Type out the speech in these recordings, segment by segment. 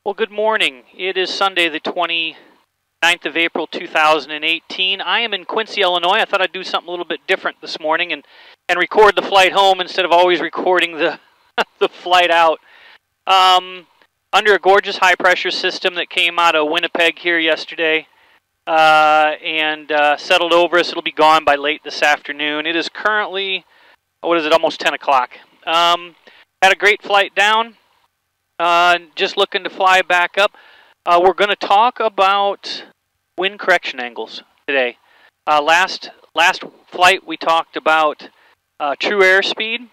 Well, good morning. It is Sunday, the 29th of April, 2018. I am in Quincy, Illinois. I thought I'd do something a little bit different this morning and record the flight home instead of always recording the, the flight out. Under a gorgeous high-pressure system that came out of Winnipeg here yesterday and settled over us. It'll be gone by late this afternoon. It is currently, what is it, almost 10 o'clock. Had a great flight down. Just looking to fly back up. We're going to talk about wind correction angles today. Last flight we talked about true airspeed,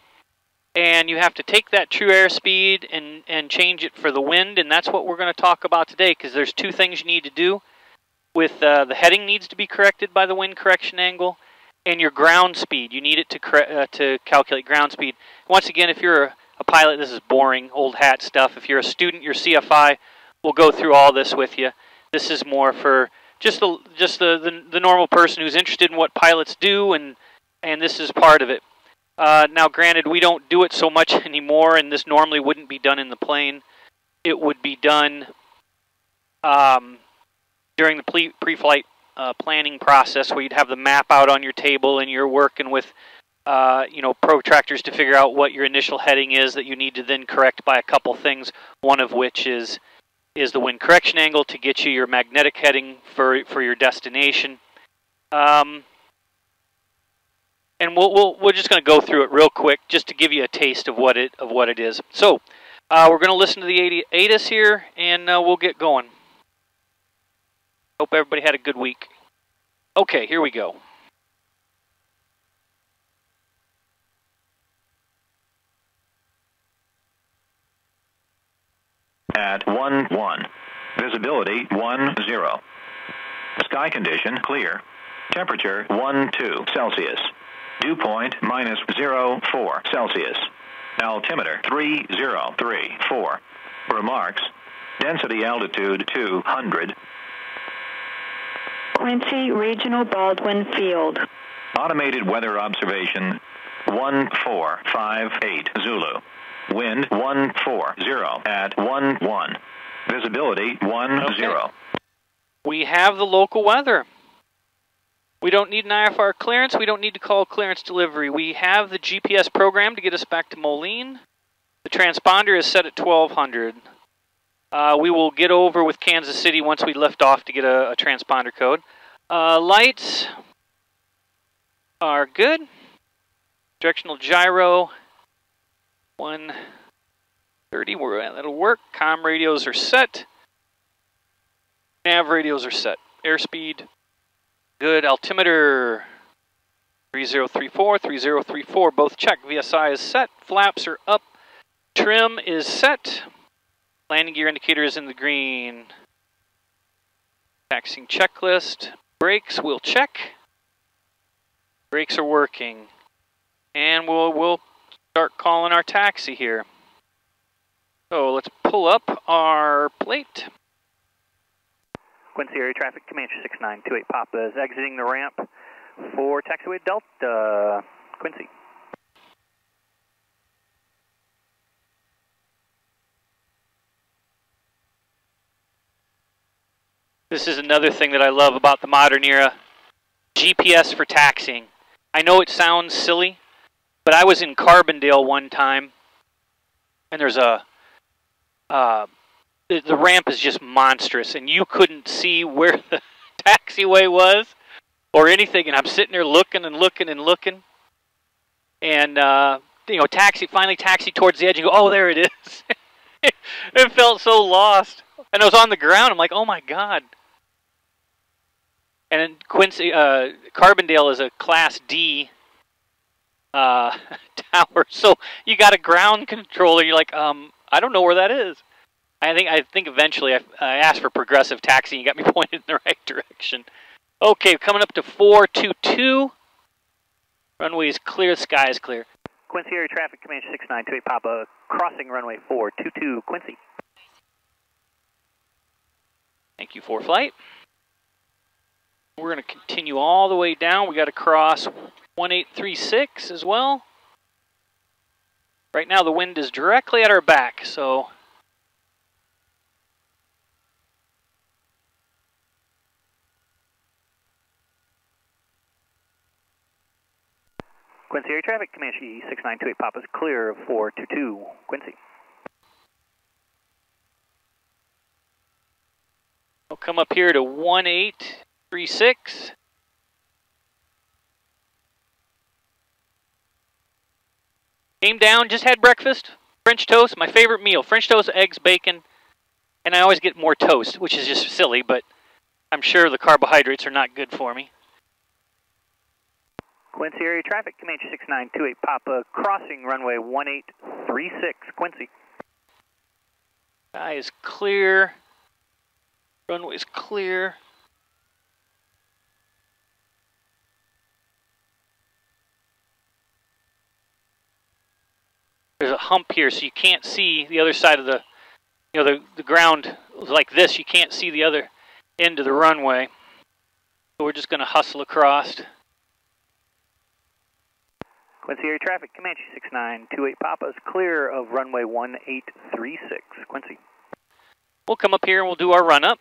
and you have to take that true airspeed and change it for the wind, and that's what we're going to talk about today, because there's two things you need to do. With the heading needs to be corrected by the wind correction angle, and your ground speed. You need it to calculate ground speed. Once again, if you're a pilot, this is boring, old hat stuff. If you're a student, your CFI will go through all this with you. This is more for just the normal person who's interested in what pilots do, and this is part of it. Now, granted, we don't do it so much anymore, and this normally wouldn't be done in the plane. It would be done during the pre-flight planning process, where you'd have the map out on your table, and you're working with protractors to figure out what your initial heading is that you need to then correct by a couple things, one of which is the wind correction angle to get you your magnetic heading for your destination. And we're just going to go through it real quick just to give you a taste of what it is. So we're going to listen to the ATIS here, and we'll get going. Hope everybody had a good week. Okay, here we go. At 1-1. Visibility 1-0. Sky condition clear. Temperature 1-2 Celsius. Dew point -0.4 Celsius. Altimeter 3034. Remarks. Density altitude 200. Quincy Regional Baldwin Field. Automated weather observation 1458 Zulu. Wind 140 at 1-1. Visibility 10. Okay. We have the local weather. We don't need an IFR clearance. We don't need to call clearance delivery. We have the GPS program to get us back to Moline. The transponder is set at 1200. We will get over with Kansas City once we lift off to get a transponder code. Lights are good. Directional gyro 130, that'll work. Comm radios are set. Nav radios are set. Airspeed, good. Altimeter 3034, both check. VSI is set. Flaps are up. Trim is set. Landing gear indicator is in the green. Taxiing checklist. Brakes, we'll check. Brakes are working. And we'll start calling our taxi here. So let's pull up our plate. Quincy area traffic, Comanche 6928 Papa is exiting the ramp for taxiway Delta, Quincy. This is another thing that I love about the modern era. GPS for taxiing. I know it sounds silly, but I was in Carbondale one time, and there's the ramp is just monstrous, and you couldn't see where the taxiway was or anything, and I'm sitting there looking and looking and looking, and finally taxi towards the edge, and go, oh, there it is. It felt so lost, and I was on the ground. I'm like, oh my God. And in Quincy, Carbondale is a Class D tower, so you got a ground controller. You're like, I don't know where that is. I think eventually I asked for progressive taxi. You got me pointed in the right direction. Okay, coming up to 422. Runway is clear. Sky is clear. Quincy area traffic, Comanche 6928 Papa, crossing runway 422 Quincy. Thank you for flight. We're going to continue all the way down. We got to cross 1836 as well. Right now the wind is directly at our back, so Quincy area traffic, Comanche 6928 Papa's clear of 422, Quincy. We'll come up here to 1836. Came down, just had breakfast, French toast, my favorite meal. French toast, eggs, bacon, and I always get more toast, which is just silly, but I'm sure the carbohydrates are not good for me. Quincy area traffic, Comanche 6928 Papa, crossing runway 1836, Quincy. Sky is clear. Runway's clear. There's a hump here, so you can't see the other side of the, the ground like this. You can't see the other end of the runway. So we're just going to hustle across. Quincy area traffic, Comanche 6928 Papa is clear of runway 1836, Quincy. We'll come up here and we'll do our run up.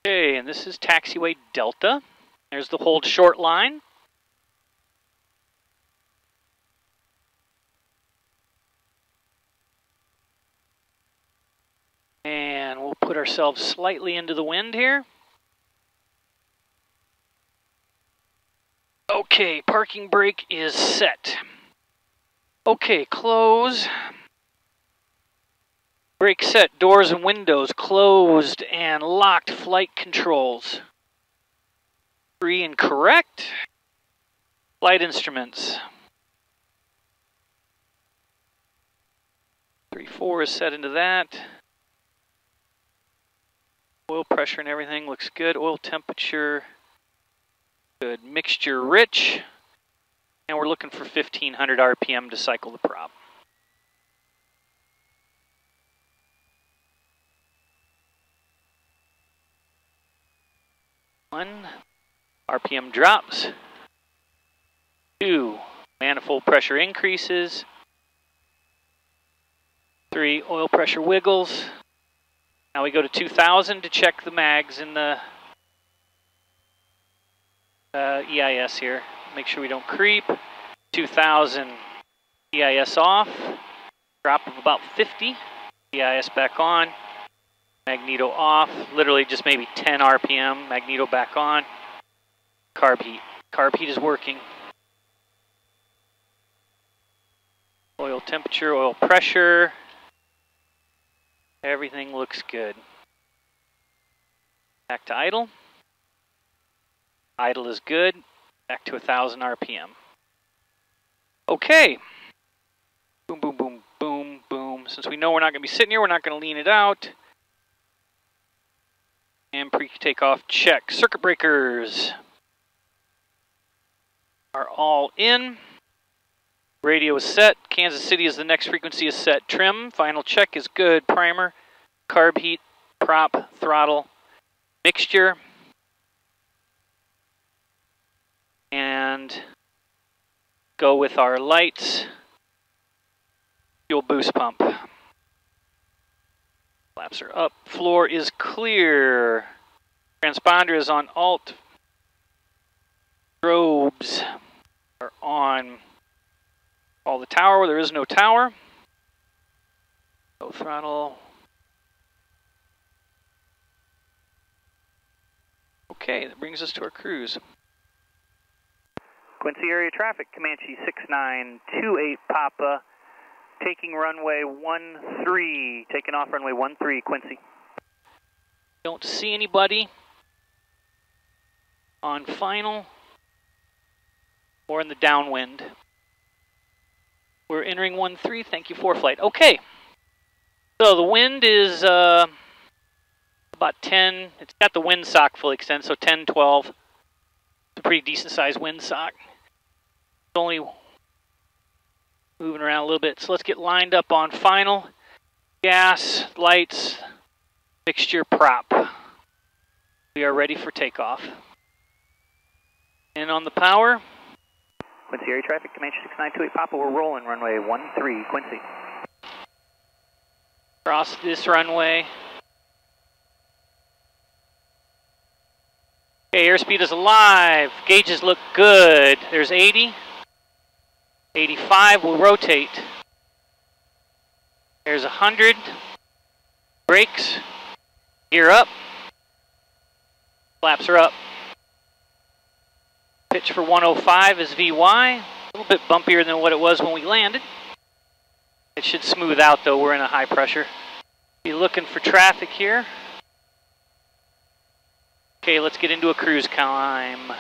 Okay, and this is taxiway Delta. There's the hold short line. And we'll put ourselves slightly into the wind here. Okay, parking brake is set. Okay, close. Brake set, doors and windows closed and locked, flight controls. Free and correct. Flight instruments. 3-4 is set into that. Oil pressure and everything looks good. Oil temperature, good. Mixture rich. And we're looking for 1500 RPM to cycle the prop. One, RPM drops. 2, manifold pressure increases. 3, oil pressure wiggles. Now we go to 2000 to check the mags in the EIS here. Make sure we don't creep. 2000 EIS off. Drop of about 50. EIS back on. Magneto off. Literally just maybe 10 RPM. Magneto back on. Carb heat. Carb heat is working. Oil temperature, oil pressure. Everything looks good. Back to idle. Idle is good. Back to 1000 RPM. Okay. Boom, boom, boom, boom, boom. Since we know we're not going to be sitting here, we're not going to lean it out. And pre-takeoff check. Circuit breakers are all in. Radio is set. Kansas City is the next frequency is set. Trim. Final check is good. Primer. Carb heat. Prop. Throttle. Mixture. And go with our lights. Fuel boost pump. Flaps are up. Floor is clear. Transponder is on alt. Strobes are on. All the tower, there is no tower. Go throttle. Okay, that brings us to our cruise. Quincy area traffic, Comanche 6928 Papa, taking runway 13, taking off runway 13, Quincy. Don't see anybody on final or in the downwind. We're entering 13, thank you for flight. Okay, so the wind is about 10, it's got the windsock fully extended, so 10, 12. It's a pretty decent sized windsock. It's only moving around a little bit, so let's get lined up on final. Gas, lights, mixture, prop. We are ready for takeoff. And on the power. Quincy area traffic, Comanche 6928 Papa, we're rolling runway 13, Quincy. Cross this runway. Okay, airspeed is alive. Gauges look good. There's 80. 85, we'll rotate. There's 100. Brakes. Gear up. Flaps are up. Pitch for 105 is VY. A little bit bumpier than what it was when we landed. It should smooth out though, we're in a high pressure. Be looking for traffic here. Okay, let's get into a cruise climb.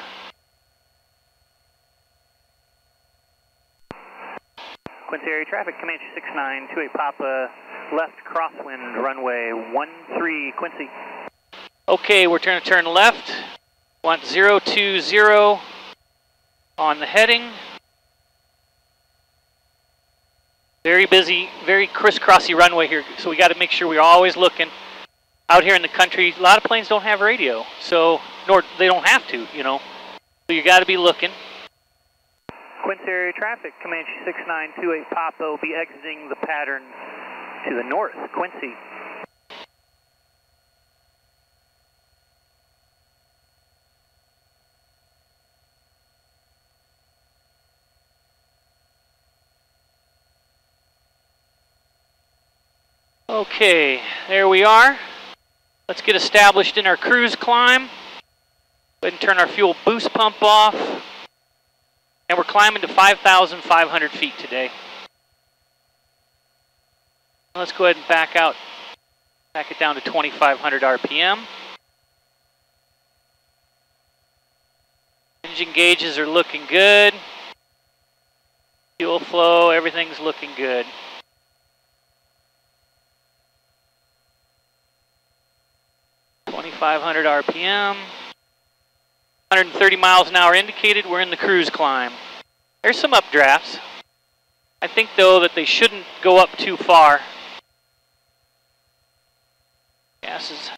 Quincy area traffic, Comanche 6928 Papa, left crosswind, runway 13, Quincy. Okay, we're going to turn left. Want 020 on the heading. Very busy, very crisscrossy runway here, so we got to make sure we're always looking. Out here in the country, a lot of planes don't have radio, so nor they don't have to, you know. So you got to be looking. Quincy area traffic, Comanche 6928 Papa will be exiting the pattern to the north, Quincy. Okay, there we are. Let's get established in our cruise climb. Go ahead and turn our fuel boost pump off. And we're climbing to 5,500 feet today. Let's go ahead and back it down to 2,500 RPM. Engine gauges are looking good. Fuel flow, everything's looking good. 2,500 RPM. 130 miles an hour indicated, we're in the cruise climb. There's some updrafts. I think though that they shouldn't go up too far. Gases.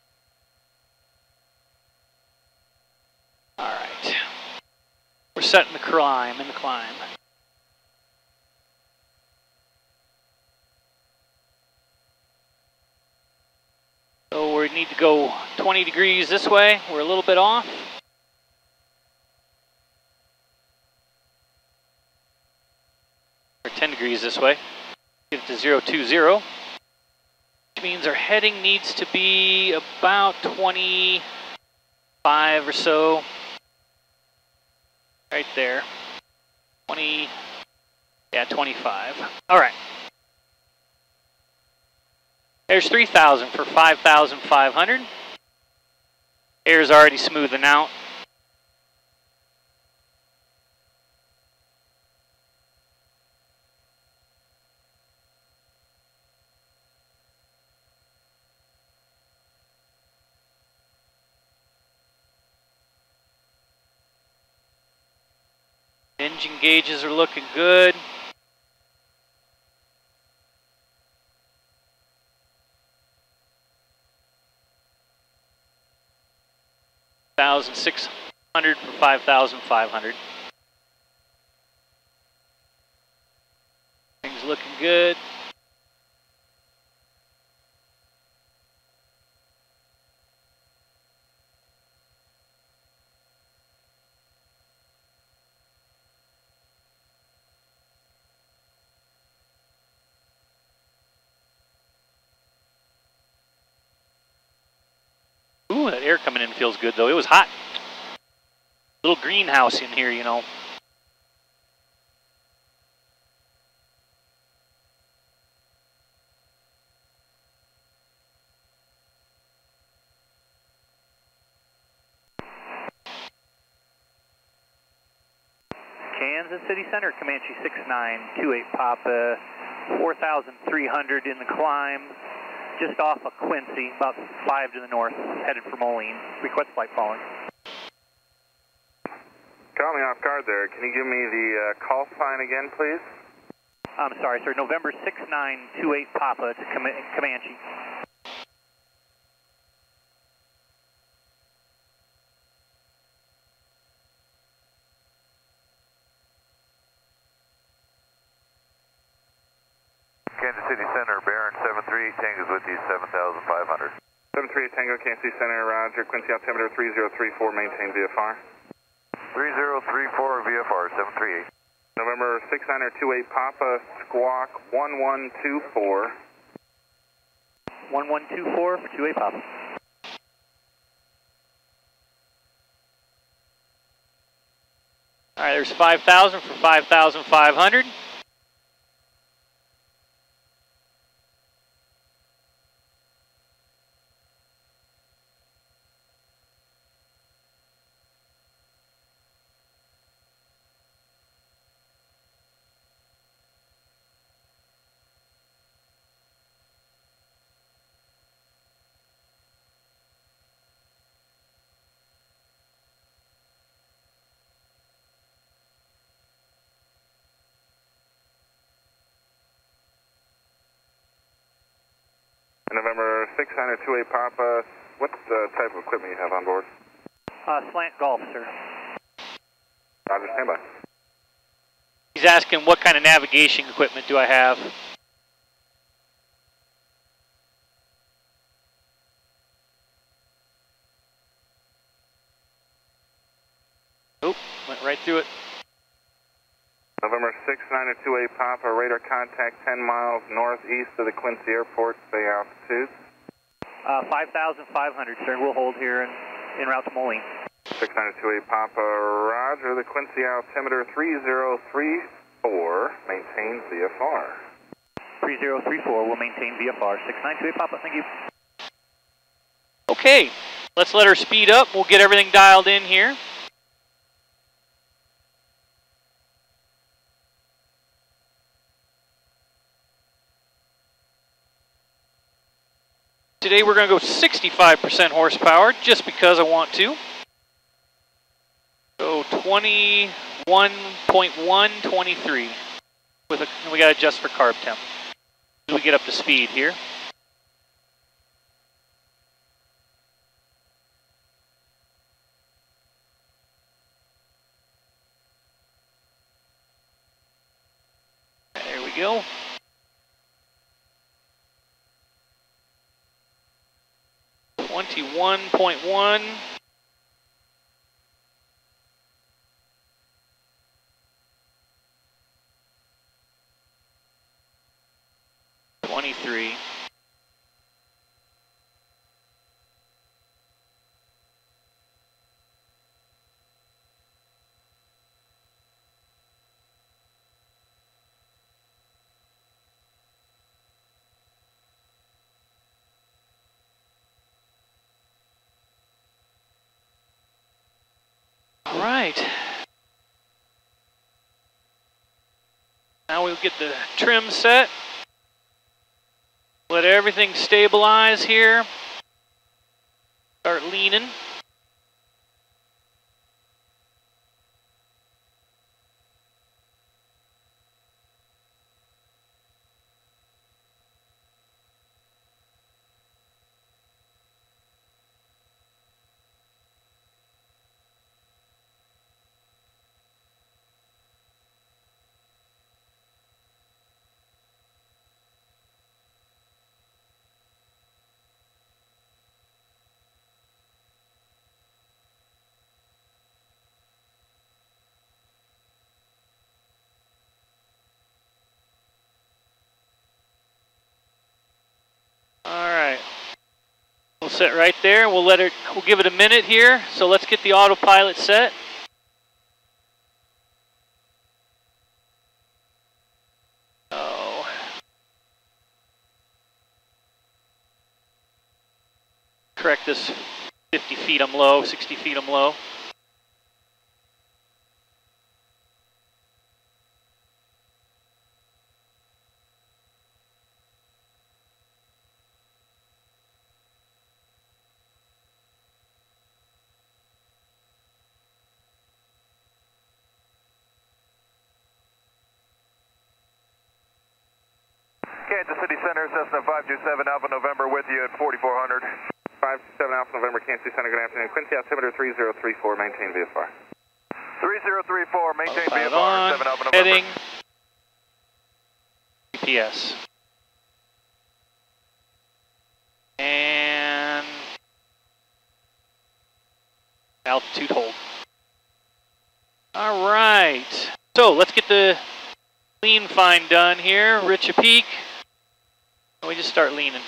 Alright. We're setting the climb, in the climb. So we need to go 20 degrees this way. We're a little bit off. Or 10 degrees this way. Get it to 020. Which means our heading needs to be about 25 or so. Right there. 20, yeah, 25. All right. There's 3,000 for 5,500. Air's already smoothing out. Engine gauges are looking good. $1,600 for 5,500. Things looking good. Ooh, that air coming in feels good though. It was hot. Little greenhouse in here, you know. Kansas City Center, Comanche 6928 Papa, 4,300 in the climb. Just off of Quincy, about 5 to the north, headed for Moline. Request flight following. Caught me off guard there. Can you give me the call sign again, please? I'm sorry, sir. November 6928 Papa to Comanche. Okay, Kansas City Center, Baron 738 Tango's with you, 7,500. 738 Tango, Kansas City Center, roger. Quincy altimeter 3034, maintain VFR. 3034 VFR, 738. November 6928 Papa, squawk 1124. 1124 for 28 Papa. All right, there's 5,000 for 5,500. November 6928 Papa, what type of equipment you have on board? Slant golf, sir. Roger, stand by. He's asking what kind of navigation equipment do I have? Oop, went right through it. November 6928 Papa, radar contact 10 miles northeast of the Quincy Airport, say altitude. 5,500, sir. We'll hold here en route to Moline. 6928 Papa, roger. The Quincy altimeter 3034, maintain VFR. 3034 will maintain VFR. 6928 Papa, thank you. Okay, let's let her speed up. We'll get everything dialed in here. Today we're going to go 65% horsepower just because I want to. So 21.123 with we got to adjust for carb temp. We get up to speed here. There we go. .1. 23. All right. Now we'll get the trim set. Let everything stabilize here. Start leaning. We'll sit right there. We'll give it a minute here. So let's get the autopilot set. Oh. Correct this 50 feet I'm low, 60 feet I'm low. Kansas City Center, Cessna 527 Alpha November with you at 4400. 527 Alpha November, Kansas City Center, good afternoon. Quincy altimeter 3034, maintain VFR. 3034, maintain Autopilot VFR, on, 7 Alpha November. heading, GPS. And altitude hold. All right. So let's get the lean find done here. Reach a peak. We just start leaning.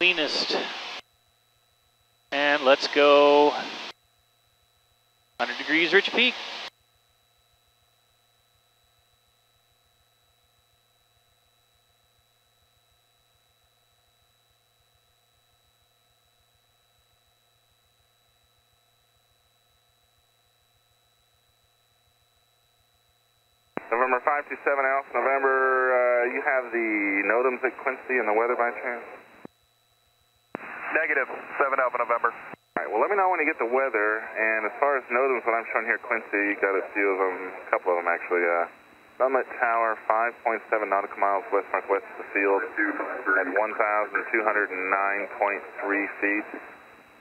Leanest. And let's go 100 degrees rich peak. November 527 Alpha November, you have the NOTAMs at Quincy and the weather by chance? Negative, 7 Alpha November. All right, well, let me know when you get the weather. And as far as NOTAMs, what I'm showing here at Quincy, you got a few of them, a couple of them actually. Summit Tower, 5.7 nautical miles west-northwest of the field at 1,209.3 feet.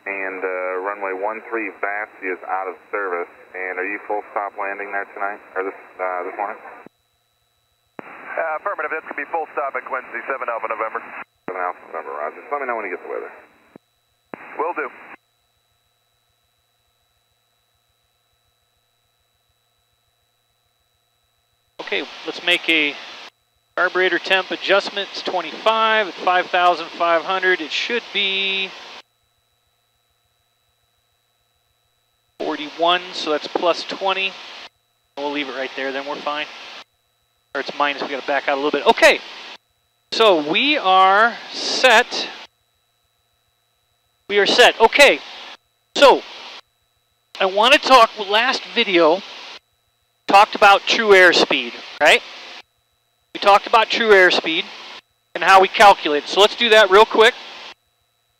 And runway 13 Vasty is out of service. And are you full stop landing there tonight, or this morning? Affirmative, that's going to be full stop at Quincy, 7 Alpha November. 7 Alpha November, roger. Just let me know when you get the weather. Will do. Okay, let's make a carburetor temp adjustment. It's 25 at 5,500. It should be 41, so that's plus 20. We'll leave it right there, then we're fine. Or it's minus, we gotta back out a little bit. Okay, so we are set. We are set. Okay, so I want to talk, last video talked about true airspeed, right? We talked about true airspeed and how we calculate it. So let's do that real quick.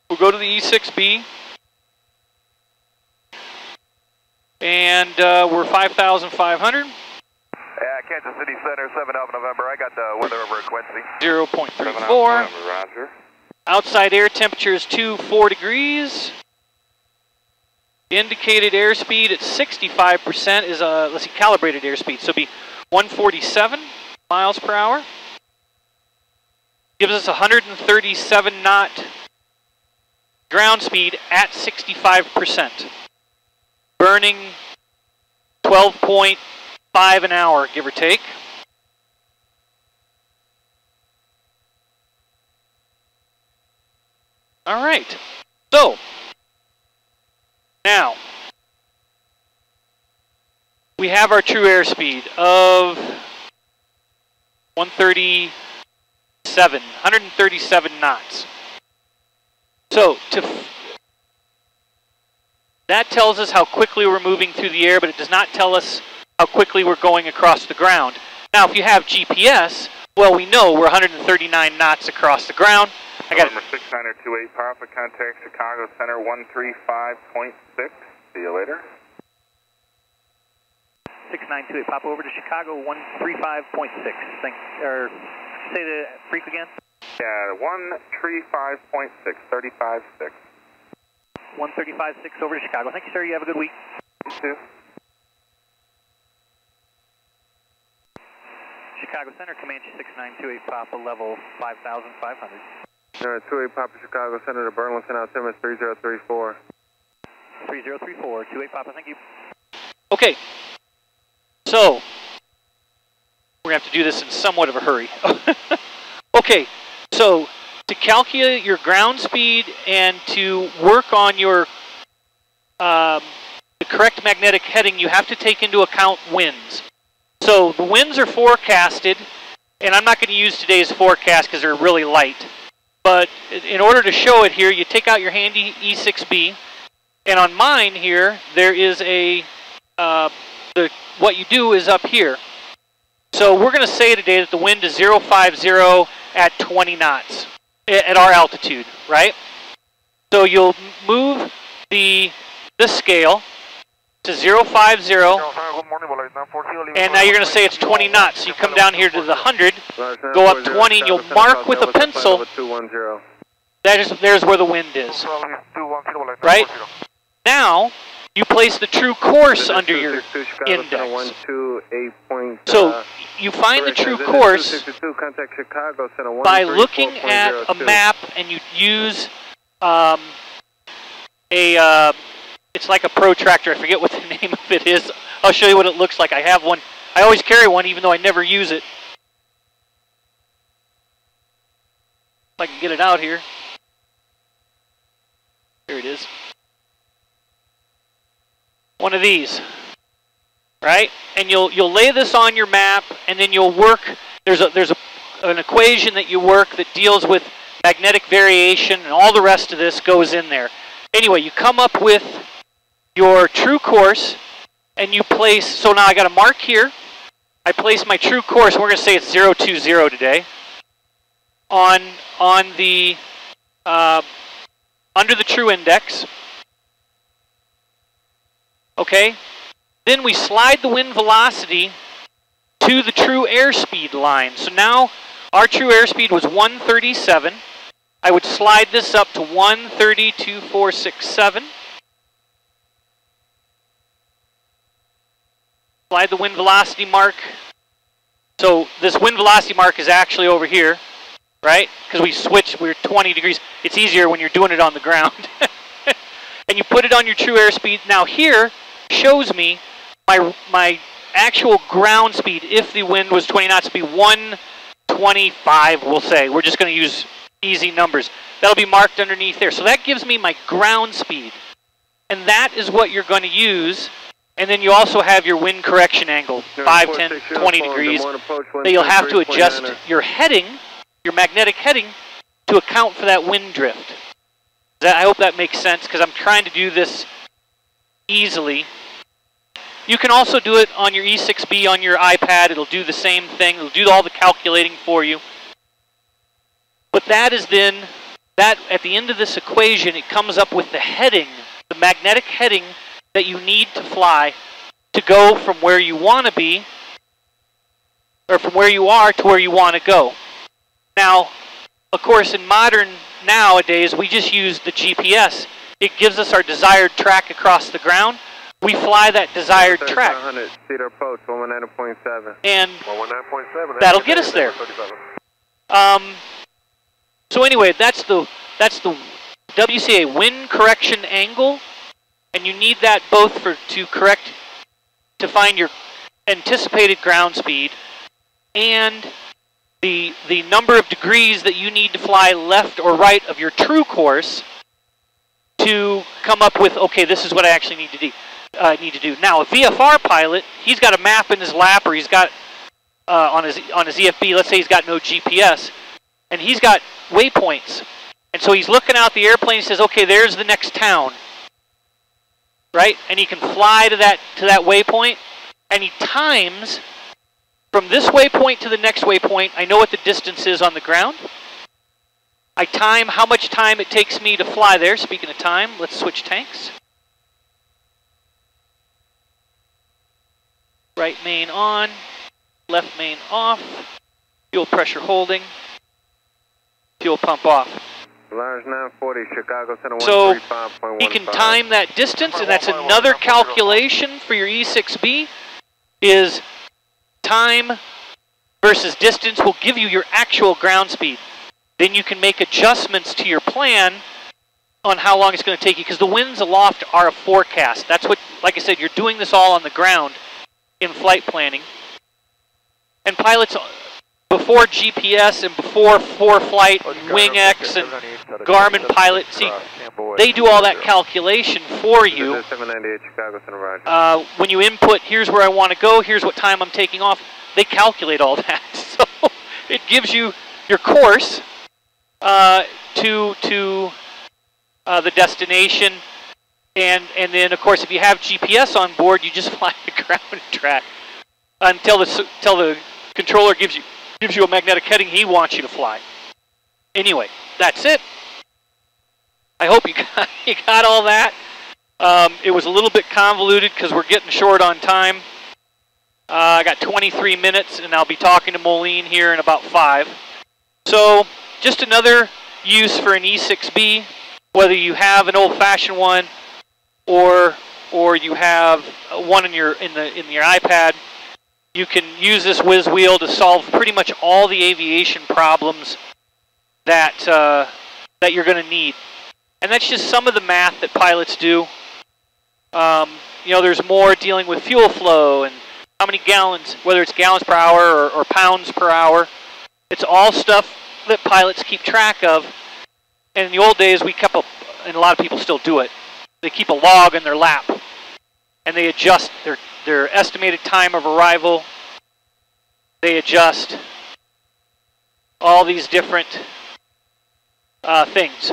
We'll go to the E6B. And we're 5,500. Kansas City Center, 7 Alpha November. I got the weather over at Quincy. 0.34. Roger. Outside air temperature is 24 degrees. Indicated airspeed at 65% is, let's see, calibrated airspeed. So it'll be 147 miles per hour. Gives us 137 knot ground speed at 65%. Burning 12.5 an hour, give or take. All right, so now we have our true airspeed of 137 knots. So that tells us how quickly we're moving through the air, but it does not tell us how quickly we're going across the ground. Now, if you have GPS, well, we know we're 139 knots across the ground. I got November 6928 Papa, contact Chicago Center 135.6. See you later. 6928 Papa, over to Chicago 135.6. Say the freak again. Yeah, 135.6, 35.6. 135.6 over to Chicago. Thank you, sir. You have a good week. You too. Chicago Center, Comanche 6928 Papa, level 5,500. 28 Papa, Chicago Center to Burleson, altimeter 3034. 3034, 28 Papa, thank you. Okay, so we're going to have to do this in somewhat of a hurry. Okay, so to calculate your ground speed and to work on your the correct magnetic heading, you have to take into account winds. So the winds are forecasted, and I'm not going to use today's forecast because they're really light. But in order to show it here, you take out your handy E6B, and on mine here, there is a, what you do is up here. So we're going to say today that the wind is 050 at 20 knots at our altitude, right? So you'll move the scale to 050, and now you're going to say it's 20 knots. So you come down here to the 100, go up 20, and you'll mark with a pencil. There's where the wind is. Right? Now, you place the true course under your index. So you find the true course by looking at a map, and you use it's like a protractor. I forget what the name of it is. I'll show you what it looks like. I have one. I always carry one even though I never use it. If I can get it out here. Here it is. One of these, right? And you'll lay this on your map, and then you'll work. There's an equation that you work that deals with magnetic variation, and all the rest of this goes in there. Anyway, you come up with your true course, and you place. So now I got a mark here. I place my true course. We're going to say it's 020 today. On the under the true index. Okay, then we slide the wind velocity to the true airspeed line. So now our true airspeed was 137. I would slide this up to 130.2467. Slide the wind velocity mark. So this wind velocity mark is actually over here, right? Because we switched, we're 20 degrees. It's easier when you're doing it on the ground. And you put it on your true airspeed. Now here shows me my actual ground speed. If the wind was 20 knots, it'd be 125, we'll say. We're just going to use easy numbers. That'll be marked underneath there. So that gives me my ground speed. And that is what you're going to use. And then you also have your wind correction angle, 5, 10, 20 degrees, that you'll have to adjust your heading, your magnetic heading, to account for that wind drift. I hope that makes sense, because I'm trying to do this easily. You can also do it on your E6B on your iPad. It'll do the same thing. It'll do all the calculating for you. But that is then, that at the end of this equation, it comes up with the heading, the magnetic heading that you need to fly to go from where you want to be, or from where you are to where you want to go. Now, of course, in modern nowadays, we just use the GPS. It gives us our desired track across the ground. We fly that desired track. And that'll get us there. So anyway, that's the WCA wind correction angle, and you need that both to find your anticipated ground speed and the number of degrees that you need to fly left or right of your true course to come up with, okay, this is what I actually need to do. Now, a VFR pilot, he's got a map in his lap, or he's got on his EFB. Let's say he's got no GPS, and he's got waypoints, and so he's looking out the airplane. He says, "Okay, there's the next town." Right, and he can fly to that waypoint, and he times from this waypoint to the next waypoint. I know what the distance is on the ground. I time how much time it takes me to fly there. Speaking of time, let's switch tanks. Right main on, left main off, fuel pressure holding, fuel pump off. So he can time that distance, and that's another calculation for your E6B, is time versus distance will give you your actual ground speed. Then you can make adjustments to your plan on how long it's going to take you, because the winds aloft are a forecast. That's what, like I said, you're doing this all on the ground in flight planning. And pilots, before GPS and before ForeFlight, WingX and Garmin Pilot, see, they do all that calculation for you. When you input, here's where I want to go, here's what time I'm taking off, they calculate all that. So it gives you your course to the destination. And then, of course, if you have GPS on board, you just fly the ground track until the controller gives you a magnetic heading he wants you to fly. Anyway, that's it. I hope you got all that. It was a little bit convoluted because we're getting short on time. I got 23 minutes, and I'll be talking to Moline here in about 5. So just another use for an E6B, whether you have an old-fashioned one or you have one in your iPad. You can use this whiz wheel to solve pretty much all the aviation problems that that you're going to need. And that's just some of the math that pilots do. You know, there's more dealing with fuel flow and how many gallons, whether it's gallons per hour or pounds per hour. It's all stuff that pilots keep track of. And in the old days, we kept and a lot of people still do it. They keep a log in their lap, and they adjust their estimated time of arrival. They adjust all these different things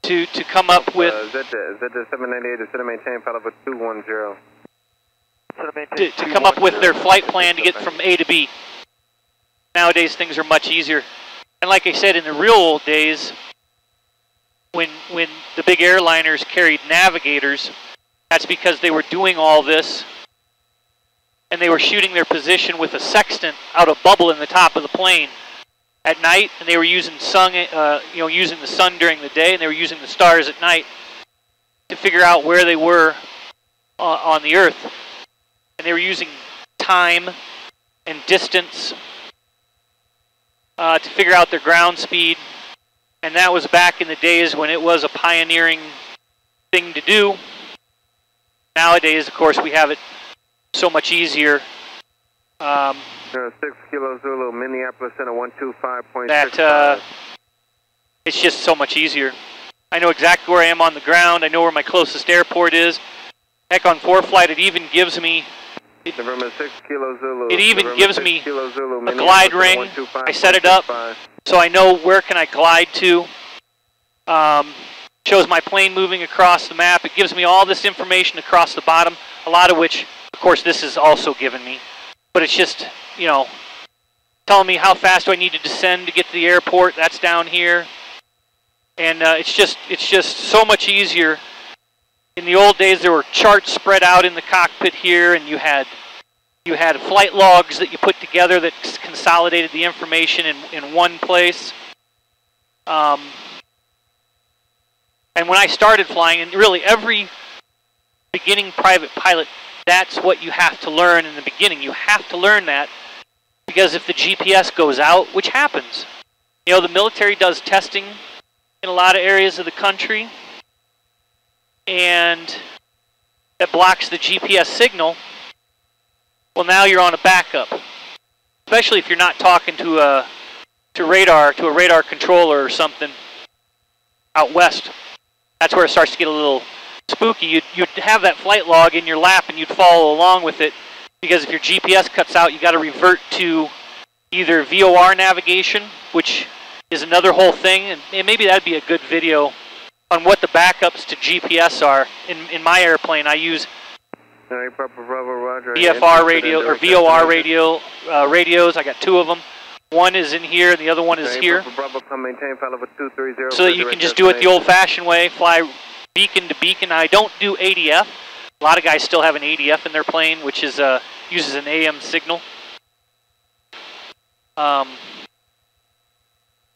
to come up with. Is that the 798 to center maintain pilot for 210? To come up with their flight plan to get from A to B. Nowadays, things are much easier. And like I said, in the real old days, when the big airliners carried navigators, that's because they were doing all this, and they were shooting their position with a sextant out a bubble in the top of the plane at night, and they were using using the sun during the day, and they were using the stars at night to figure out where they were on the Earth. And they were using time and distance to figure out their ground speed. And that was back in the days when it was a pioneering thing to do. Nowadays, of course, we have it so much easier. 6 Kilo Zulu, Minneapolis Center 125.65. That it's just so much easier. I know exactly where I am on the ground. I know where my closest airport is. Heck, on ForeFlight, it even gives me. November 6 Kilo Zulu. It even November gives 6 me Kilo Zulu, a glide ring. I set it up so I know where can I glide to. Shows my plane moving across the map. It gives me all this information across the bottom, a lot of which, of course, this is also given me. But it's just, you know, telling me how fast do I need to descend to get to the airport. That's down here. And it's just so much easier. In the old days, there were charts spread out in the cockpit here, and you had flight logs that you put together that consolidated the information in one place. And when I started flying, and really every beginning private pilot, that's what you have to learn in the beginning. You have to learn that because if the GPS goes out, which happens, you know, the military does testing in a lot of areas of the country, and that blocks the GPS signal. Well, now you're on a backup, especially if you're not talking to a radar controller or something out west. That's where it starts to get a little spooky. You'd have that flight log in your lap and you'd follow along with it, because if your GPS cuts out, you got to revert to either VOR navigation, which is another whole thing, and maybe that'd be a good video on what the backups to GPS are. In my airplane, I use VFR radio or VOR radio radios. I got 2 of them. One is in here, and the other one is here. So that you can just do it the old-fashioned way, fly beacon to beacon. I don't do ADF. A lot of guys still have an ADF in their plane, which is uses an AM signal. A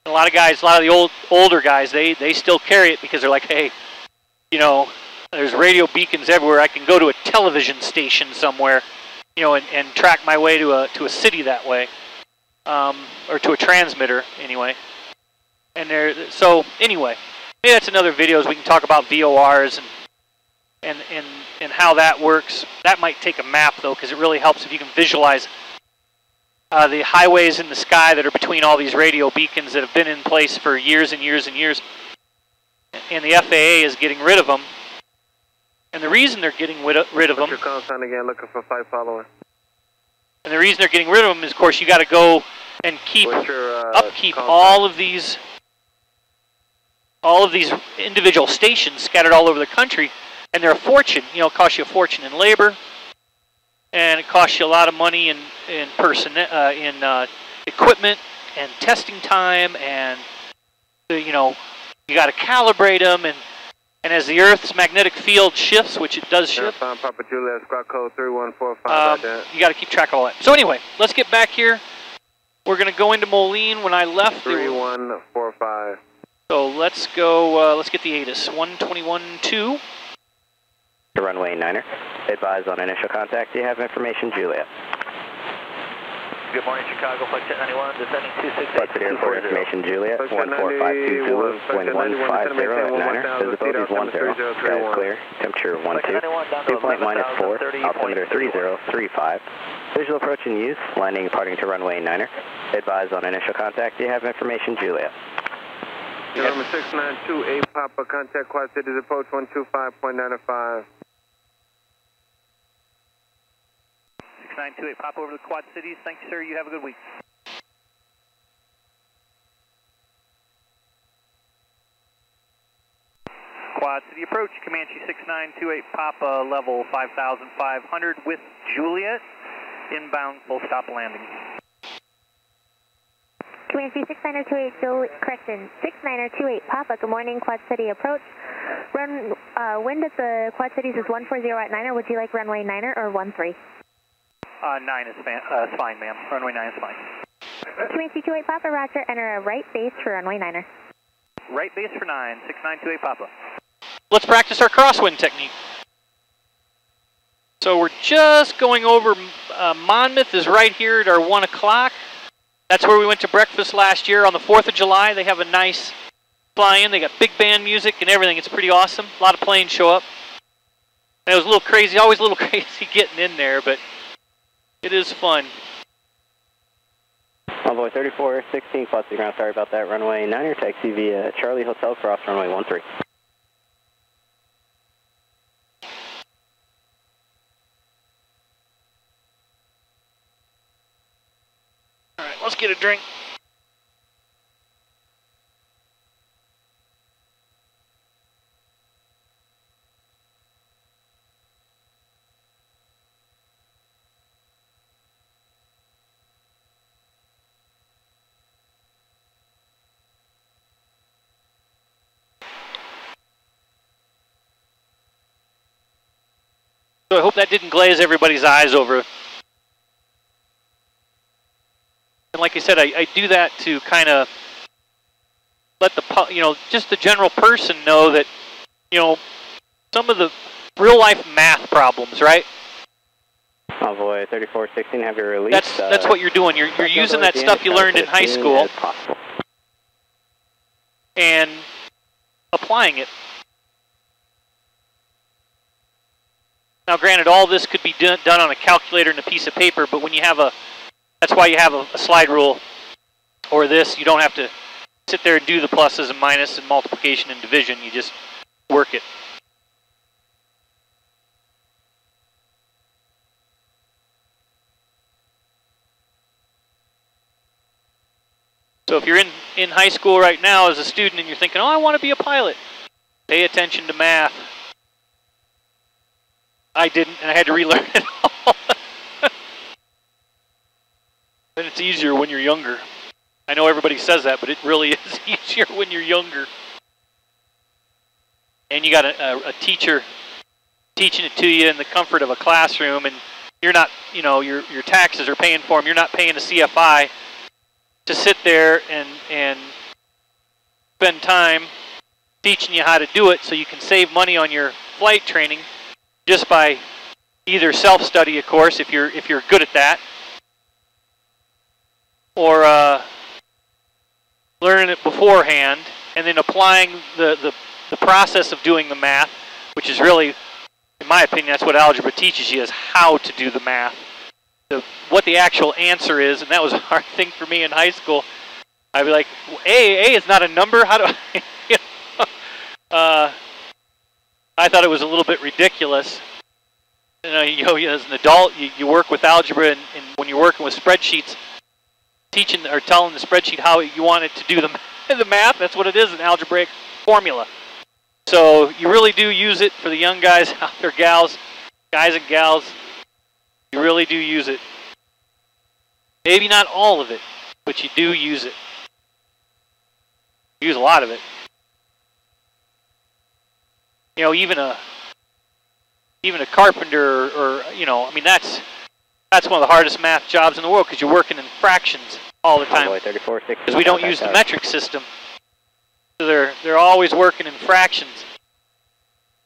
lot of the older guys, they still carry it because they're like, hey, you know, there's radio beacons everywhere. I can go to a television station somewhere, you know, and track my way to a city that way, or to a transmitter anyway. And so anyway, maybe that's another video. We can talk about VORs and how that works. That might take a map though, because it really helps if you can visualize the highways in the sky that are between all these radio beacons that have been in place for years and years and years. And the FAA is getting rid of them. And the reason they're getting rid of them. Your call sign again, looking for flight follower. And the reason they're getting rid of them is, of course, you got to go and upkeep all of these individual stations scattered all over the country, and they're a fortune. You know, it costs you a fortune in labor, and it costs you a lot of money in equipment and testing time, and you know, You got to calibrate them, and as the Earth's magnetic field shifts, which it does shift, Papa Juliet, squawk code 3145. you got to keep track of all that. So anyway, let's get back here. We're going to go into Moline. When I left, 3145. So let's go. Let's get the ATIS 121.2. To runway 9er. Advise on initial contact. Do you have information, Juliet? Good morning, Chicago, Flight 1091, descending 268. Flight City Airport information, Juliet, 14520, wind 150 at 9er, visibility is 10, sky is clear, temperature 12, dew point -4, altimeter 3035, visual approach in use, landing departing to runway 9er. Advise on initial contact. Do you have information, Juliet? Number 6928, Papa, contact Quad Cities approach 125.95. 6928, pop over to the Quad Cities. Thank you, sir. You have a good week. Quad City approach, Comanche 6928, Papa, level 5,500 with Juliet, inbound full stop landing. Comanche 6928, correction, 6928, Papa, good morning, Quad City approach. Wind at the Quad Cities is 140 at 9er. Would you like runway 9er or 13? 9 is fine, ma'am. Runway 9 is fine. Comanche 28, Papa, roger. Enter a right base for runway 9er. Right base for 9, 6928, Papa. Let's practice our crosswind technique. So we're just going over, Monmouth is right here at our 1 o'clock. That's where we went to breakfast last year on the 4th of July. They have a nice fly-in. They got big band music and everything. It's pretty awesome. A lot of planes show up. And it was a little crazy, always a little crazy getting in there, but it is fun. Envoy 3416, close to ground, sorry about that. Runway 9er, taxi via Charlie Hotel, cross runway 13. All right, let's get a drink. So I hope that didn't glaze everybody's eyes over. And like I said, I do that to kind of let the, just the general person know that, some of the real life math problems, right? Envoy 3416, have your release. That's what you're doing. You're using that stuff you learned in high school and applying it. Now, granted, all this could be done on a calculator and a piece of paper, but when you have that's why you have a slide rule or this. You don't have to sit there and do the pluses and minuses and multiplication and division. You just work it. So if you're in high school right now as a student and you're thinking, oh, I want to be a pilot, pay attention to math. I didn't, and I had to relearn it all. And it's easier when you're younger. I know everybody says that, but it really is easier when you're younger. And you got a teacher teaching it to you in the comfort of a classroom, and you're not, your taxes are paying for them. You're not paying a CFI to sit there and spend time teaching you how to do it so you can save money on your flight training just by either self-study, of course, if you're good at that, or learning it beforehand and then applying the process of doing the math, which is really, in my opinion, that's what algebra teaches you, is how to do the math. What the actual answer is, and that was a hard thing for me in high school. I'd be like, A is not a number? How do I... I thought it was a little bit ridiculous. As an adult, you work with algebra, and when you're working with spreadsheets, teaching or telling the spreadsheet how you want it to do the math, that's what it is, an algebraic formula. So you really do use it for the young guys out there, guys and gals. You really do use it. Maybe not all of it, but you do use it. You use a lot of it. You know, even a carpenter, or you know, I mean, that's one of the hardest math jobs in the world because you're working in fractions all the time. Because we don't use the metric system, so they're always working in fractions,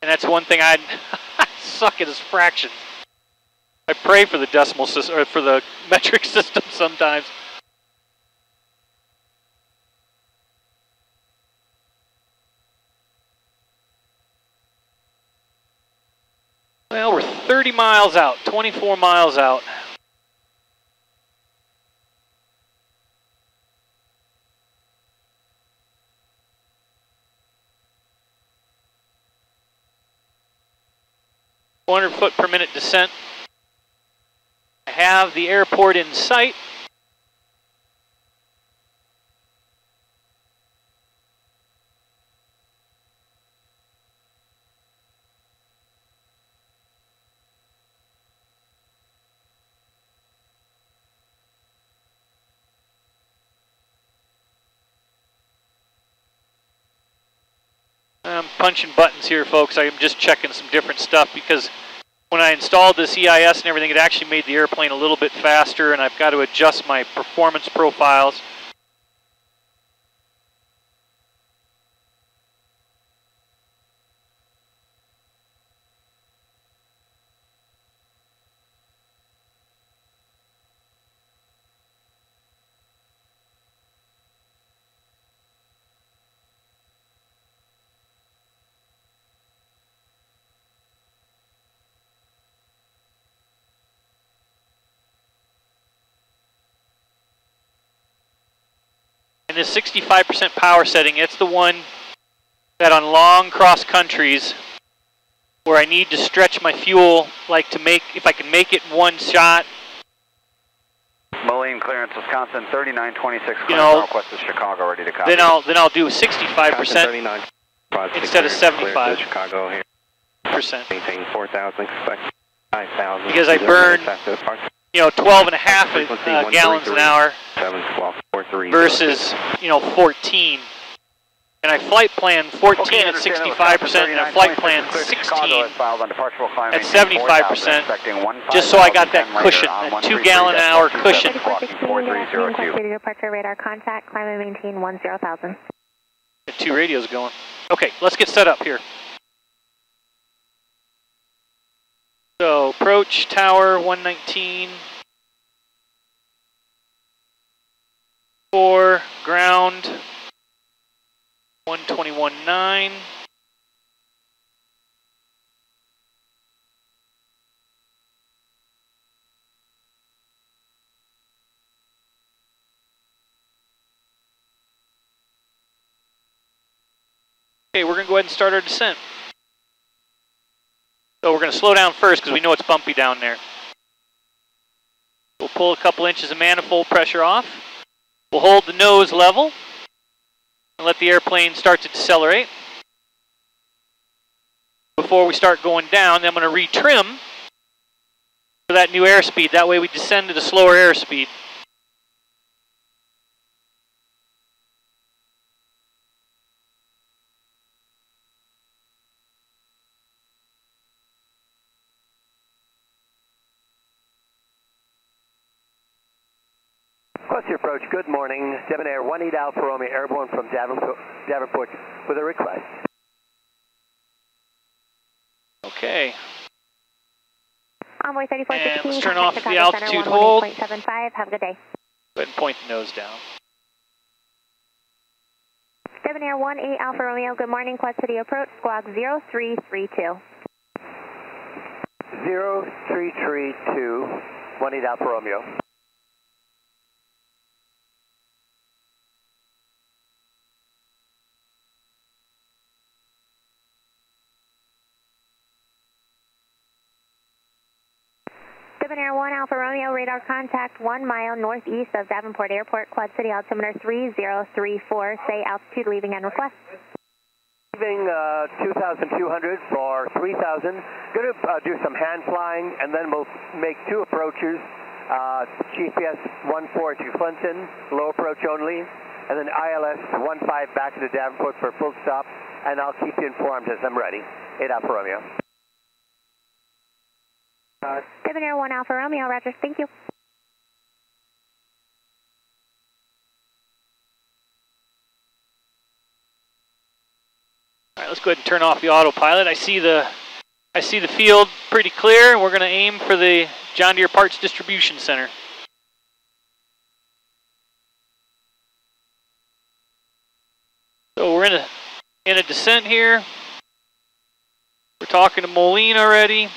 and that's one thing I suck at is fractions. I pray for the decimal system or for the metric system sometimes. Well, we're 30 miles out, 24 miles out. .400 per minute descent. I have the airport in sight. I'm punching buttons here, folks. I'm just checking some different stuff because when I installed this EIS and everything, it actually made the airplane a little bit faster, and I've got to adjust my performance profiles. And this 65% power setting, it's the one that on long cross countries where I need to stretch my fuel, like to make, if I can make it in one shot. Moline clearance, Wisconsin, 3926, you know, northwest of Chicago, ready to copy. Then I'll do 65% instead of 75%. Chicago here. Maintain 4,000, expect 5,000. Because I burn, you know, 12.5 gallons an hour versus, you know, 14. And I flight plan 14 at 65%, and I flight plan 16 at 75%, just so I got that cushion, that 2 gallon an hour cushion. Departure radar contact, climb and maintain 10,000. Got 2 radios going. Okay, let's get set up here. So approach tower 119. 4 ground 121.9. Okay, we're going to go ahead and start our descent. So we're going to slow down first because we know it's bumpy down there. We'll pull a couple inches of manifold pressure off. We'll hold the nose level and let the airplane start to decelerate. Before we start going down, then I'm going to retrim for that new airspeed. That way we descend at a slower airspeed. Quincy approach, good morning. Debonair 18 Alpha Romeo, airborne from Davenport with a request. Okay. Envoy 3416. And let's turn off the altitude hold. 1.75. Have a good day. Go ahead and point the nose down. Debonair 18 Alpha Romeo, good morning. Quad City approach, squawk 0332. 0332, 18 Alpha Romeo. Debonair 1 Alpha Romeo, radar contact 1 mile northeast of Davenport Airport, Quad City altimeter 3034, say altitude leaving and request. Leaving 2,200 for 3,000. Going to do some hand flying, and then we'll make 2 approaches. GPS 14 to Clinton, low approach only, and then ILS 15 back to Davenport for full stop, and I'll keep you informed as I'm ready. 8 Alpha Romeo. 7 Air 1 Alpha Romeo, roger, thank you. All right, let's go ahead and turn off the autopilot. I see the field pretty clear. We're going to aim for the John Deere Parts Distribution Center. So we're in a descent here. We're talking to Moline already.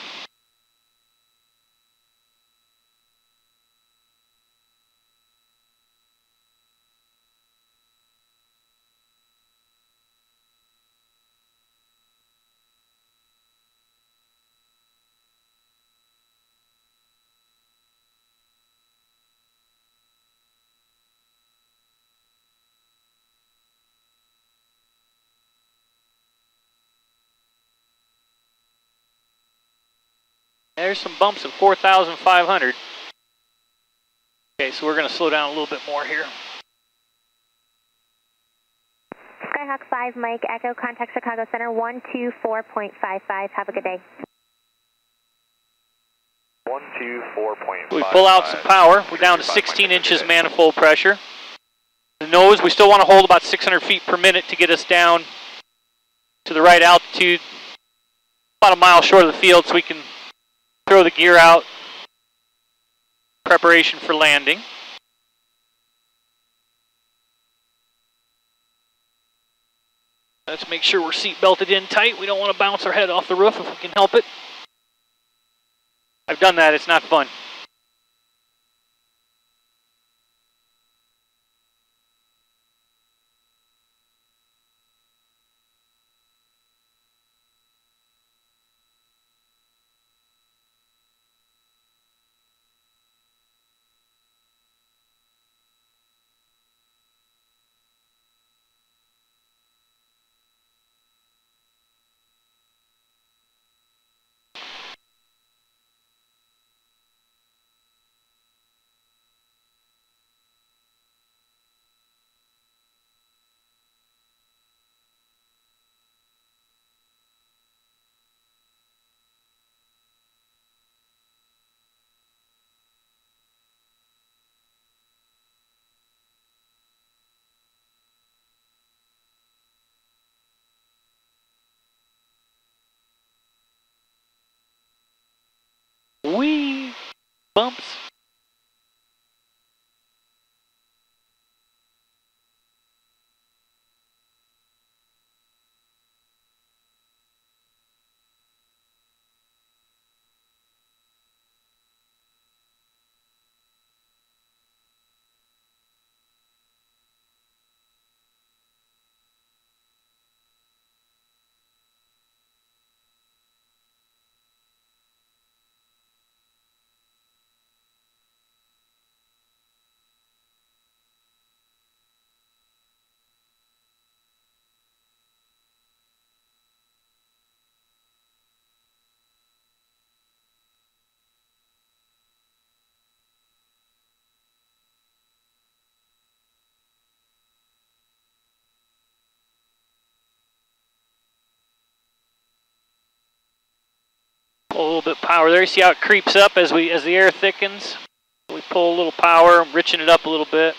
There's some bumps at 4,500. Okay, so we're going to slow down a little bit more here. Skyhawk 5, Mike, Echo, contact Chicago Center 124.55. Have a good day. 124.55. We pull out some power. We're down to 16 inches manifold pressure. The nose, we still want to hold about 600 feet per minute to get us down to the right altitude, about a mile short of the field, so we can throw the gear out. Preparation for landing. Let's make sure we're seat belted in tight. We don't want to bounce our head off the roof if we can help it. I've done that, it's not fun. Wee bumps. Pull a little bit of power there. You see how it creeps up as the air thickens. We pull a little power, enriching it up a little bit.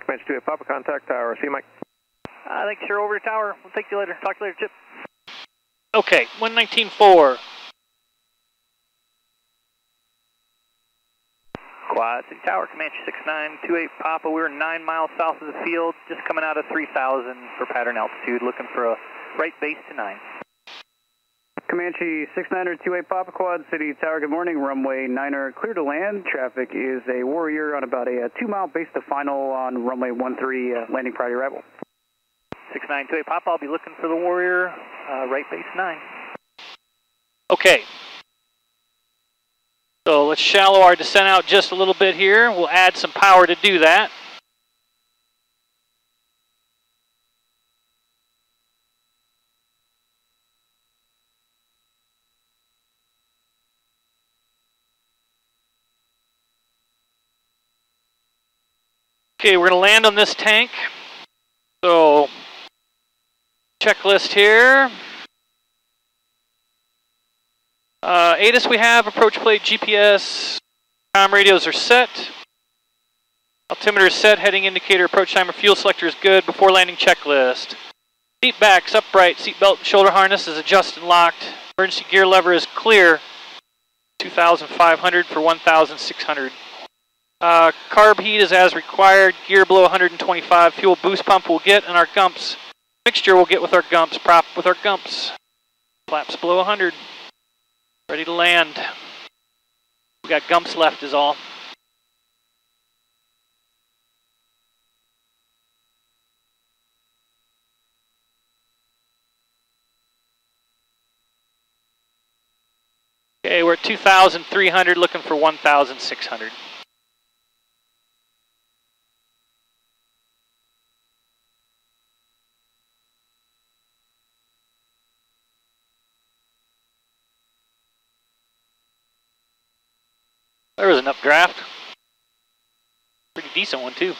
Comanche 2 Papa, contact tower. See you, Mike. Thanks, sure, over to tower. We'll take you later. Talk to you later, Chip. Okay, 119.4. Quad City Tower, Comanche 6928 Papa. We're 9 miles south of the field, just coming out of 3,000 for pattern altitude, looking for a right base to 9. Comanche 6928 Papa, Quad City Tower, good morning. Runway 9er, clear to land. Traffic is a Warrior on about a 2-mile base to final on runway 13, landing prior to arrival. 6928 Papa, I'll be looking for the Warrior, right base 9. Okay. So let's shallow our descent out just a little bit here. We'll add some power to do that. Okay, we're going to land on this tank. So, checklist here. ATIS we have, approach plate, GPS, comm radios are set. Altimeter is set, heading indicator, approach timer, fuel selector is good. Before landing checklist. Seat backs upright, seat belt and shoulder harness is adjusted and locked. Emergency gear lever is clear. 2,500 for 1,600. Carb heat is as required. Gear below 125. Fuel boost pump we'll get, and our gumps mixture we'll get with our gumps. Prop with our gumps. Flaps below 100. Ready to land. We got gumps left is all. Okay, we're at 2,300, looking for 1,600. There was an updraft. Pretty decent one, too.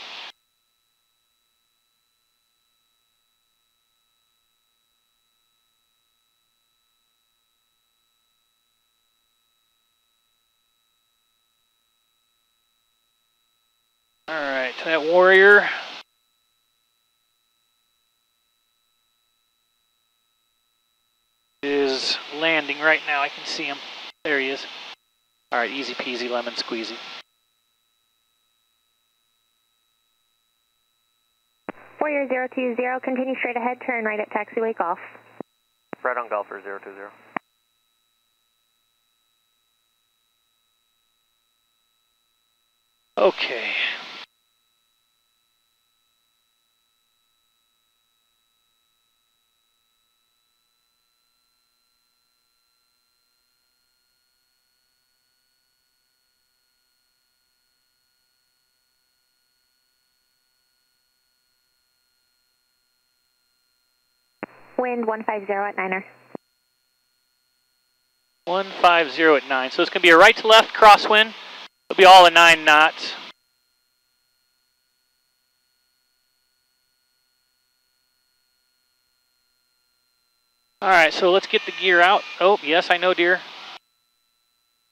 All right, that Warrior is landing right now. I can see him. There he is. All right, easy peasy, lemon squeezy. Warrior 020, continue straight ahead, turn right at taxiway Golf. Right on Golfer 020. Okay. Wind 150 at 9er. 150 at 9. So it's going to be a right to left crosswind. It'll be all at 9 knots. All right, so let's get the gear out. Oh, yes, I know, dear.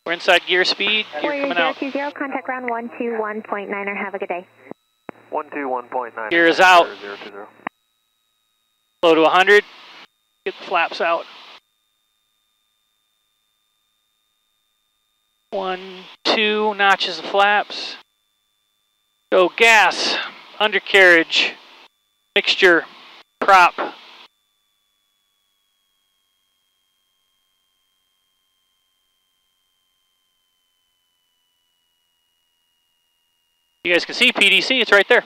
We're inside gear speed. Gear coming out. 020, contact ground 121.9er. Have a good day. 121.9. Gear is out. 020. Low to 100. Get the flaps out. 1, 2 notches of flaps. Go gas, undercarriage, mixture, prop. You guys can see PDC, it's right there.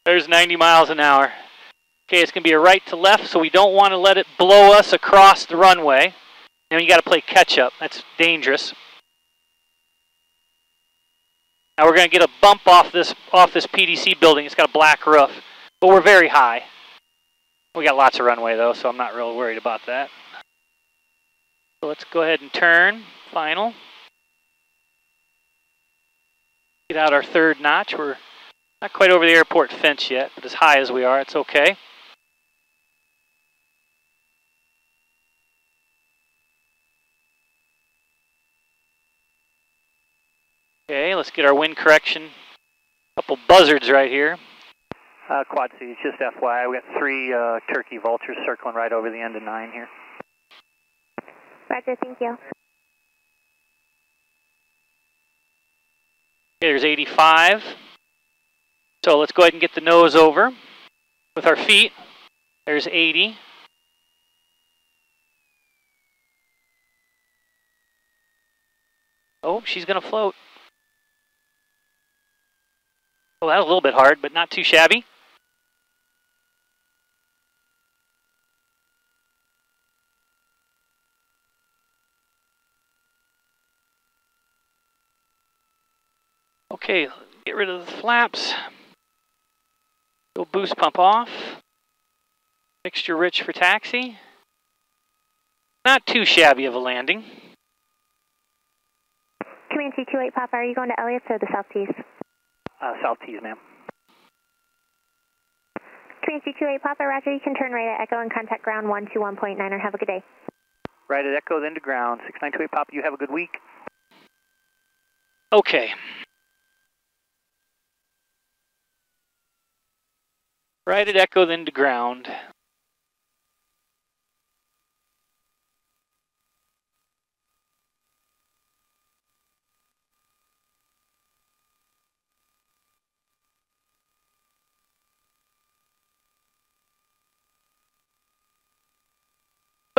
There's 90 miles an hour. Okay, it's going to be a right to left, so we don't want to let it blow us across the runway. And you got to play catch up. That's dangerous. Now we're going to get a bump off this PDC building. It's got a black roof, but we're very high. We got lots of runway though, so I'm not real worried about that. So let's go ahead and turn. Final. Get out our third notch. We're not quite over the airport fence yet, but as high as we are, it's okay. Okay, let's get our wind correction. Couple buzzards right here. Quad C, just FYI, we got 3 turkey vultures circling right over the end of 9 here. Roger, thank you. Okay, there's 85. So let's go ahead and get the nose over with our feet. There's 80. Oh, she's going to float. Oh, that was a little bit hard, but not too shabby. Okay, get rid of the flaps. Go boost pump off. Mixture rich for taxi. Not too shabby of a landing. Comanche 28 Papa, are you going to Elliotts or the South Keys? South Tees, ma'am. Quincy 28 Papa, roger, you can turn right at Echo and contact ground 121.9er. Have a good day. Right at Echo, then to ground, 6928 Papa, you have a good week. Okay. Right at Echo, then to ground.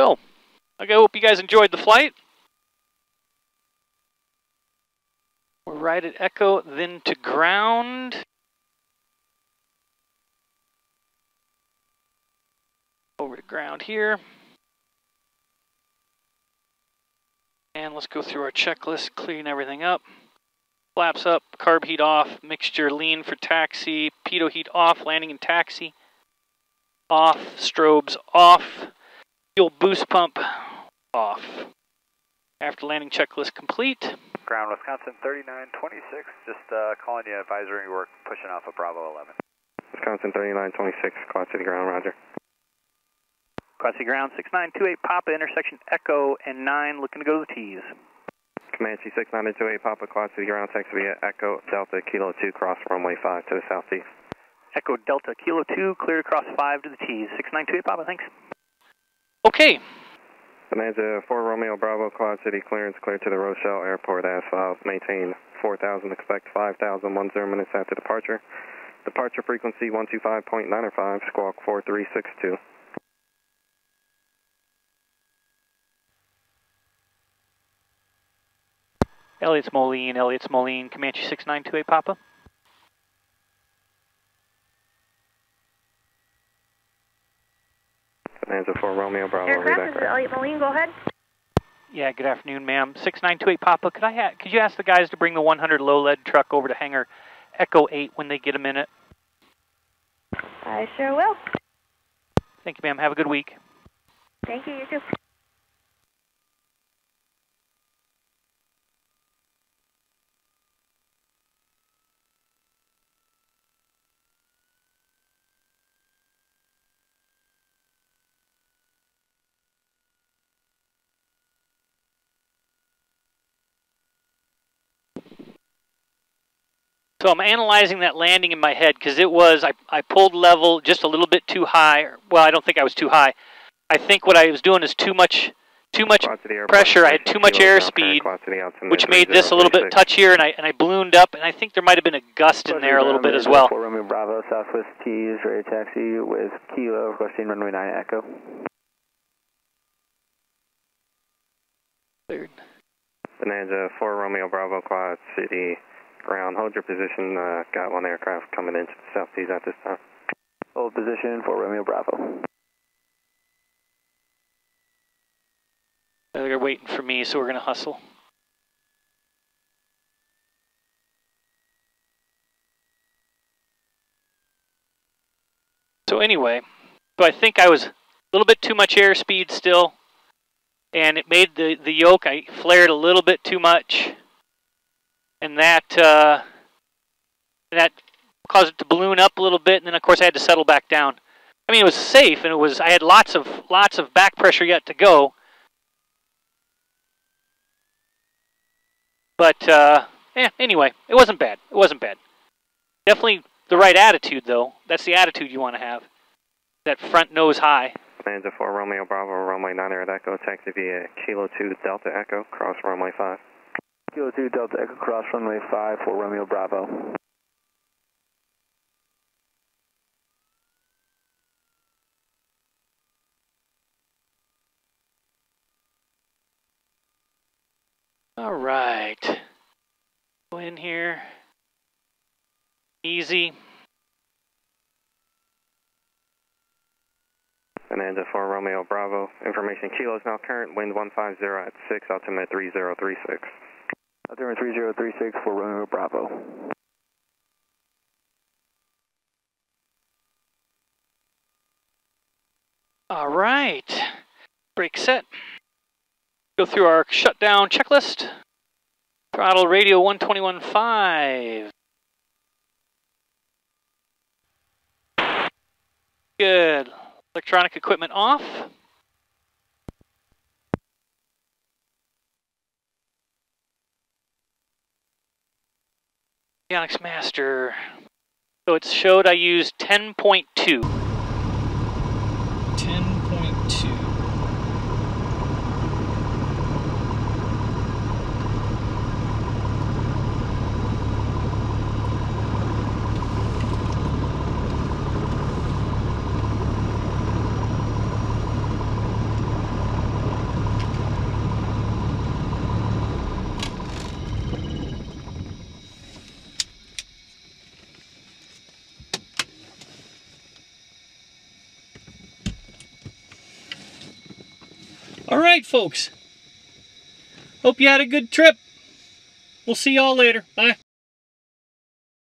So, I hope you guys enjoyed the flight. We're right at Echo, then to ground. Over to ground here. And let's go through our checklist, clean everything up. Flaps up, carb heat off, mixture lean for taxi, pitot heat off, landing and taxi off, strobes off, fuel boost pump off. After landing checklist complete. Ground Wisconsin 3926, just calling you advisory work, pushing off of Bravo 11. Wisconsin 3926, Quad City ground, roger. Quad City ground, 6928 Papa, intersection Echo and 9, looking to go to the T's. Comanche 6928 Papa, Quad City ground, taxi via Echo Delta Kilo 2, cross runway 5 to the southeast. Echo Delta Kilo 2, clear across 5 to the T's. 6928 Papa, thanks. Okay. Bonanza 4 Romeo Bravo, Quad City clearance, clear to the Rochelle Airport asphalt. Maintain 4,000, expect 5,000, 10 minutes after departure. Departure frequency 125.905, squawk 4362. Elliot's Moline, Comanche 6928 Papa. Bonanza 4 Romeo Bravo. Aircraft, this is Elliot Moline, go ahead. Yeah, good afternoon, ma'am. 6928 Papa, could you ask the guys to bring the 100 low-lead truck over to hangar Echo 8 when they get a minute? I sure will. Thank you, ma'am. Have a good week. Thank you, you too. So I'm analyzing that landing in my head because it was, I pulled level just a little bit too high. Well, I don't think I was too high. I think what I was doing is too much pressure. I had too much airspeed, which made this a little bit touchier, and I ballooned up, and I think there might have been a gust in there a little bit as well. 4 Romeo Bravo, Southwest T's, ready taxi with Kilo, requesting runway 9 Echo. Cleared. Bonanza 4 Romeo Bravo, Quad City ground. Hold your position. Got one aircraft coming into the southeast at this time. Hold position 4 Romeo Bravo. They're waiting for me, so we're going to hustle. So anyway, so I think I was a little bit too much airspeed still, and it made the yoke, I flared a little bit too much, and that caused it to balloon up a little bit, and then of course I had to settle back down. I mean, it was safe, and I had lots of back pressure yet to go. But anyway, it wasn't bad. It wasn't bad. Definitely the right attitude, though. That's the attitude you want to have. That front nose high. Bonanza 4 Romeo Bravo, runway 9 at Echo, taxi via Kilo 2 Delta Echo, cross runway 5. Kilo 2 Delta Echo, cross runway 5 for Romeo Bravo. All right. Go in here. Easy. Bonanza 4 Romeo Bravo. Information Kilo is now current. Wind 150 at 6, altimeter 3036. Altimeter 3036 for Romeo Bravo. All right. Brake set. Go through our shutdown checklist. Throttle radio 121.5. Good. Electronic equipment off. Avionics master. So it showed I used 10.2. 10.2. All right, folks. Hope you had a good trip. We'll see y'all later. Bye.